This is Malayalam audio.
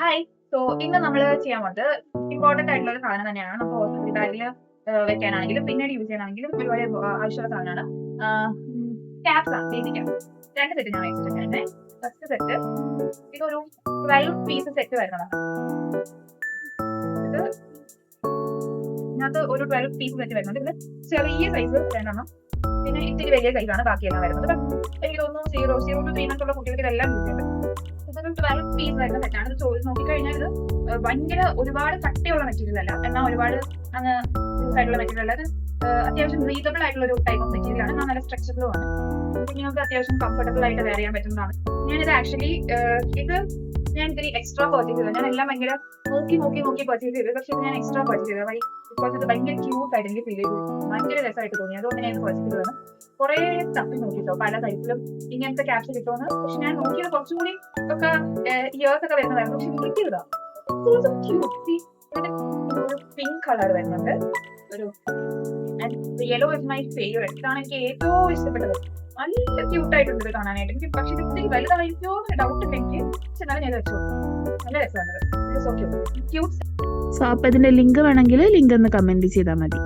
ഹായ്. സോ ഇന്ന് നമ്മൾ ചെയ്യാൻ പോകുന്നത് ഇമ്പോർട്ടന്റ് ആയിട്ടുള്ള ഒരു സാധനം തന്നെയാണ്. നമുക്ക് ഹോസ്പിറ്റൽ ബാഗിൽ വെക്കാനാണെങ്കിലും പിന്നീട് യൂസ് ചെയ്യാനാണെങ്കിലും ഒരുപാട് ആവശ്യമുള്ള സാധനമാണ്. ക്യാപ്സ് ആണ്, ബേബി ക്യാപ്സ്. 2 സെറ്റ് ഞാൻ വെച്ചിട്ടുണ്ട്. ഫസ്റ്റ് സെറ്റ് ഇതൊരു 12 പീസ് സെറ്റ് വരുന്നതാണ്. ഇത് ഇതിനകത്ത് ഒരു 12 പീസ് സെറ്റ് വരുന്നുണ്ട്. ഇതിൽ ചെറിയ സൈസ് 2 പിന്നെ ഇത്തിരി വലിയ സൈസാണ് ബാക്കിയെല്ലാം വരുന്നത്. എനിക്ക് തോന്നുന്നു 0 to 3 മന്തുള്ള കുട്ടികൾക്ക് ഇതെല്ലാം യൂസ് ചെയ്യാൻ പറ്റും. ഇതൊരു 12 പീസ് വരുന്ന സെറ്റാണ്. ഇത് ചോദിച്ച് നോക്കിക്കഴിഞ്ഞാൽ ഇത് ഭയങ്കര ഒരുപാട് കട്ടിയുള്ള മെറ്റീരിയൽ അല്ല, എന്നാൽ ഒരുപാട് അങ്ങ് ലൂസ് ആയിട്ടുള്ള മെറ്റീരിയൽ അല്ല. ഇത് അത്യാവശ്യം ബ്രീതബിൾ ആയിട്ടുള്ള ഒരു ടൈപ്പ് ഓഫ് മെറ്റീരിയൽ ആണ്. നല്ല സ്ട്രെച്ചബിളും ആണ്. കുഞ്ഞുങ്ങൾക്ക് അത്യാവശ്യം കംഫർട്ടബിൾ ആയിട്ട് വെയർ ചെയ്യാൻ പറ്റുന്നതാണ്. ഞാനിത് ആക്ച്വലി ഞാൻ ഇത്തിരി എക്സ്ട്രാ പർച്ചേസ് ചെയ്തത്. ഞാൻ എല്ലാം ഭയങ്കര നോക്കി പർച്ചേസ് ചെയ്തത്. പക്ഷെ ഇത് ഞാൻ എക്സ്ട്രാ പർച്ചേസ് ചെയ്തത് ബിക്കോസ് ഇത് ഭയങ്കര ക്യൂട്ട് ആയിട്ട് എനിക്ക് ഫീൽ ചെയ്തു, ഭയങ്കര രസമായിട്ട് തോന്നി. അതുകൊണ്ട് ഞാൻ പർച്ചേസ് ചെയ്തതാണ്. കുറെ തപ്പി നോക്കിട്ടോ പല സൈസിലും ഇങ്ങനത്തെ ക്യാപ്സ് കിട്ടുമെന്ന്. പക്ഷെ ഞാൻ നോക്കിയത് കുറച്ചും കൂടി ഒക്കെ ഇയേഴ്സ് ഒക്കെ വരുന്നതായിരുന്നു. പക്ഷെ കിട്ടിയതാ ഒരു പിങ്ക് കളർ വരുന്നുണ്ട്. ഒരു യെല്ലോ ഇസ് മൈ ഫേവറേറ്റ്. ഇതാണ് എനിക്ക് ഏറ്റവും ഇഷ്ടപ്പെട്ടത്. നല്ല ക്യൂട്ട് ആയിട്ടുണ്ട് ഇത് കാണാനായിട്ട്. എനിക്ക് പക്ഷെ ഇത് ഇത്തിരി വലുതായിരിക്കോ എന്ന് ഡൗട്ട് ഉണ്ട് എനിക്ക്. പക്ഷെ എന്നാലും ഞാൻ വെച്ചു, നല്ല രസമാണ്. So cute. സോ അപ്പൊ ഇതിന്റെ ലിങ്ക് വേണമെങ്കിൽ ലിങ്ക് ഒന്ന് കമന്റ് ചെയ്താൽ മതി.